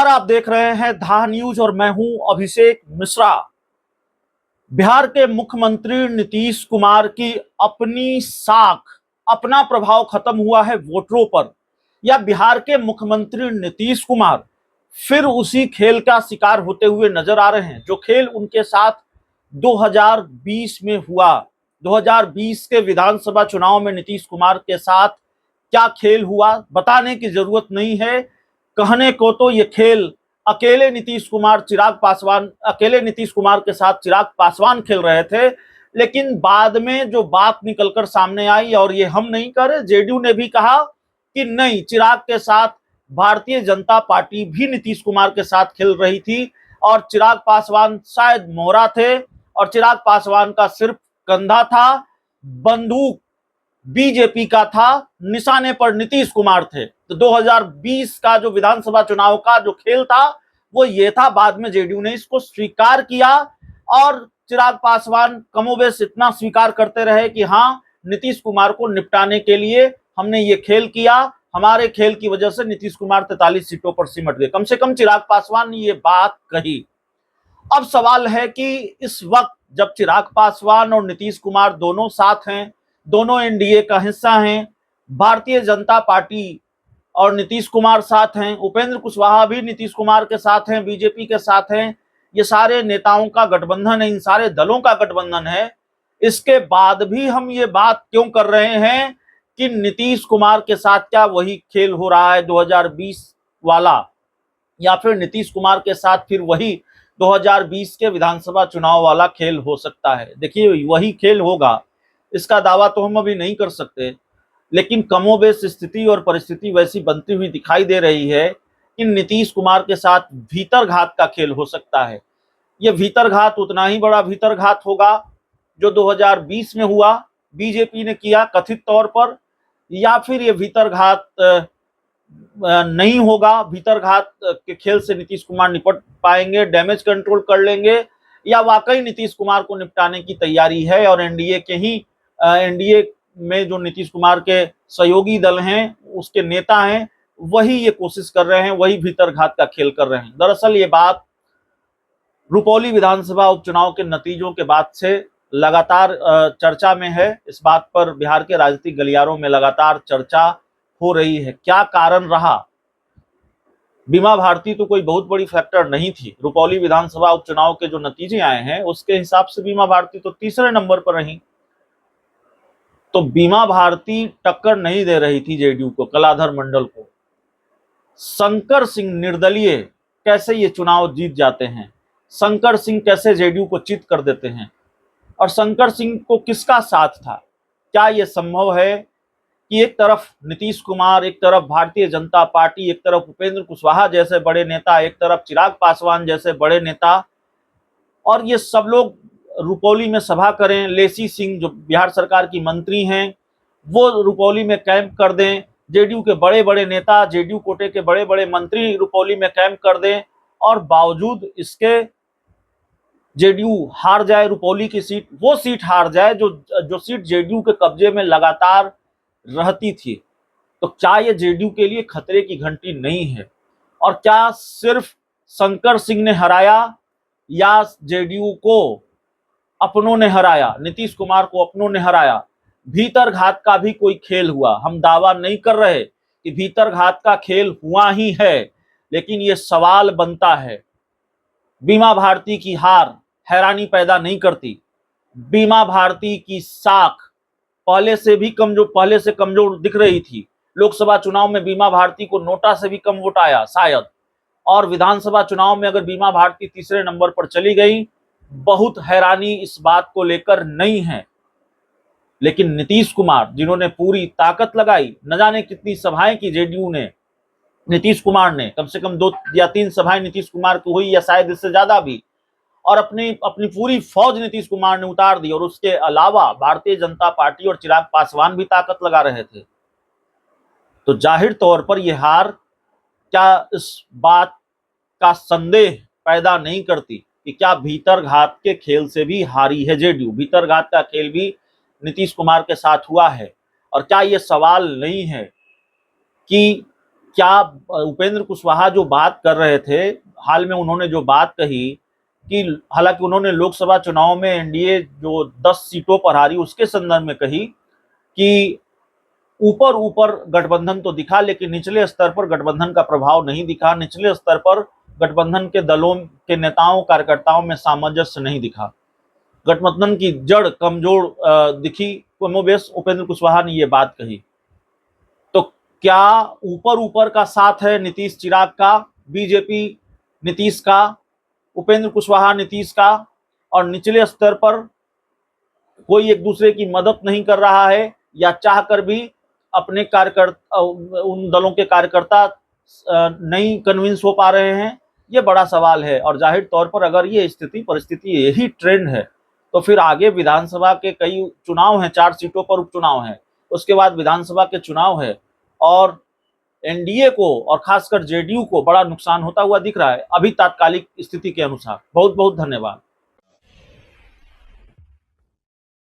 आप देख रहे हैं धा न्यूज और मैं हूं अभिषेक मिश्रा। बिहार के मुख्यमंत्री नीतीश कुमार की अपनी साख, अपना प्रभाव खत्म हुआ है वोटरों पर, या बिहार के मुख्यमंत्री नीतीश कुमार फिर उसी खेल का शिकार होते हुए नजर आ रहे हैं जो खेल उनके साथ 2020 में हुआ। 2020 के विधानसभा चुनाव में नीतीश कुमार के साथ क्या खेल हुआ बताने की जरूरत नहीं है। कहने को तो ये खेल अकेले नीतीश कुमार के साथ चिराग पासवान खेल रहे थे, लेकिन बाद में जो बात निकलकर सामने आई, और ये हम नहीं कर रहे, जेडीयू ने भी कहा कि नहीं, चिराग के साथ भारतीय जनता पार्टी भी नीतीश कुमार के साथ खेल रही थी और चिराग पासवान शायद मोहरा थे और चिराग पासवान का सिर्फ कंधा था, बंदूक बीजेपी का था, निशाने पर नीतीश कुमार थे। तो 2020 का जो विधानसभा चुनाव का जो खेल था वो ये था। बाद में जेडीयू ने इसको स्वीकार किया और चिराग पासवान कमोबेश इतना स्वीकार करते रहे कि हाँ, नीतीश कुमार को निपटाने के लिए हमने ये खेल किया, हमारे खेल की वजह से नीतीश कुमार 43 सीटों पर सिमट गए। कम से कम चिराग पासवान ने ये बात कही। अब सवाल है कि इस वक्त जब चिराग पासवान और नीतीश कुमार दोनों साथ हैं, दोनों एनडीए का हिस्सा हैं, भारतीय जनता पार्टी और नीतीश कुमार साथ हैं, उपेंद्र कुशवाहा भी नीतीश कुमार के साथ हैं, बीजेपी के साथ हैं, ये सारे नेताओं का गठबंधन है, इन सारे दलों का गठबंधन है। इसके बाद भी हम ये बात क्यों कर रहे हैं कि नीतीश कुमार के साथ क्या वही खेल हो रहा है 2020 वाला, या फिर नीतीश कुमार के साथ फिर वही 2020 के विधानसभा चुनाव वाला खेल हो सकता है। देखिए, वही खेल होगा, इसका दावा तो हम अभी नहीं कर सकते, लेकिन कमोबेश स्थिति और परिस्थिति वैसी बनती हुई दिखाई दे रही है कि नीतीश कुमार के साथ भीतरघात का खेल हो सकता है। यह भीतरघात उतना ही बड़ा भीतरघात होगा जो 2020 में हुआ, बीजेपी ने किया कथित तौर पर, या फिर यह भीतरघात नहीं होगा। भीतरघात के खेल से नीतीश कुमार निपट पाएंगे, डैमेज कंट्रोल कर लेंगे, या वाकई नीतीश कुमार को निपटाने की तैयारी है और एनडीए में जो नीतीश कुमार के सहयोगी दल हैं, उसके नेता हैं, वही ये कोशिश कर रहे हैं, वही भीतरघात का खेल कर रहे हैं। दरअसल ये बात रुपौली विधानसभा उपचुनाव के नतीजों के बाद से लगातार चर्चा में है। इस बात पर बिहार के राजनीतिक गलियारों में लगातार चर्चा हो रही है। क्या कारण रहा? बीमा भारती तो कोई बहुत बड़ी फैक्टर नहीं थी। रुपौली विधानसभा उपचुनाव के जो नतीजे आए हैं उसके हिसाब से बीमा भारती तो तीसरे नंबर पर रही। तो बीमा भारती टक्कर नहीं दे रही थी जेडीयू को, कलाधर मंडल को। शंकर सिंह निर्दलीय कैसे ये चुनाव जीत जाते हैं, शंकर सिंह कैसे जेडीयू को चित कर देते हैं, और शंकर सिंह को किसका साथ था? क्या यह संभव है कि एक तरफ नीतीश कुमार, एक तरफ भारतीय जनता पार्टी, एक तरफ उपेंद्र कुशवाहा जैसे बड़े नेता, एक तरफ चिराग पासवान जैसे बड़े नेता, और ये सब लोग रुपौली में सभा करें, लेसी सिंह जो बिहार सरकार की मंत्री हैं वो रुपौली में कैंप कर दें, जेडीयू के बड़े बड़े नेता, जेडीयू कोटे के बड़े बड़े मंत्री रुपौली में कैंप कर दें, और बावजूद इसके जेडीयू हार जाए, रुपौली की सीट, वो सीट हार जाए जो सीट जेडीयू के कब्जे में लगातार रहती थी। तो क्या ये जेडीयू के लिए खतरे की घंटी नहीं है? और क्या सिर्फ शंकर सिंह ने हराया या जेडीयू को अपनों ने हराया, नीतीश कुमार को अपनों ने हराया? भीतरघात का भी कोई खेल हुआ। हम दावा नहीं कर रहे कि भीतरघात का खेल हुआ ही है, लेकिन ये सवाल बनता है। बीमा भारती की हार हैरानी पैदा नहीं करती। बीमा भारती की साख पहले से कमजोर दिख रही थी। लोकसभा चुनाव में बीमा भारती को नोटा से भी कम वोट आया शायद, और विधानसभा चुनाव में अगर बीमा भारती तीसरे नंबर पर चली गई, बहुत हैरानी इस बात को लेकर नहीं है। लेकिन नीतीश कुमार, जिन्होंने पूरी ताकत लगाई, न जाने कितनी सभाएं की जेडीयू ने, नीतीश कुमार ने कम से कम 2 या 3 सभाएं नीतीश कुमार की हुई, या शायद इससे ज्यादा भी, और अपनी पूरी फौज नीतीश कुमार ने उतार दी, और उसके अलावा भारतीय जनता पार्टी और चिराग पासवान भी ताकत लगा रहे थे। तो जाहिर तौर पर यह हार क्या इस बात का संदेह पैदा नहीं करती कि क्या भीतरघात के खेल से भी हारी है जेडीयू? भीतरघात का खेल भी नीतीश कुमार के साथ हुआ है। और क्या यह सवाल नहीं है कि क्या उपेंद्र कुशवाहा जो बात कर रहे थे, हाल में उन्होंने जो बात कही कि हालांकि उन्होंने लोकसभा चुनाव में एनडीए जो 10 सीटों पर हारी उसके संदर्भ में कही कि ऊपर ऊपर गठबंधन तो दिखा लेकिन निचले स्तर पर गठबंधन का प्रभाव नहीं दिखा, निचले स्तर पर गठबंधन के दलों के नेताओं कार्यकर्ताओं में सामंजस्य नहीं दिखा, गठबंधन की जड़ कमजोर दिखी। कमोबेश उपेंद्र कुशवाहा ने ये बात कही। तो क्या ऊपर ऊपर का साथ है नीतीश चिराग का, बीजेपी नीतीश का, उपेंद्र कुशवाहा नीतीश का, और निचले स्तर पर कोई एक दूसरे की मदद नहीं कर रहा है या चाहकर भी अपने कार्यकर्ता उन दलों के कार्यकर्ता नहीं कन्विंस हो पा रहे हैं? ये बड़ा सवाल है। और जाहिर तौर पर अगर ये स्थिति परिस्थिति यही ट्रेंड है तो फिर आगे विधानसभा के कई चुनाव हैं, 4 सीटों पर उपचुनाव है, उसके बाद विधानसभा के चुनाव है और एनडीए को और खासकर जेडीयू को बड़ा नुकसान होता हुआ दिख रहा है अभी तात्कालिक स्थिति के अनुसार। बहुत बहुत धन्यवाद।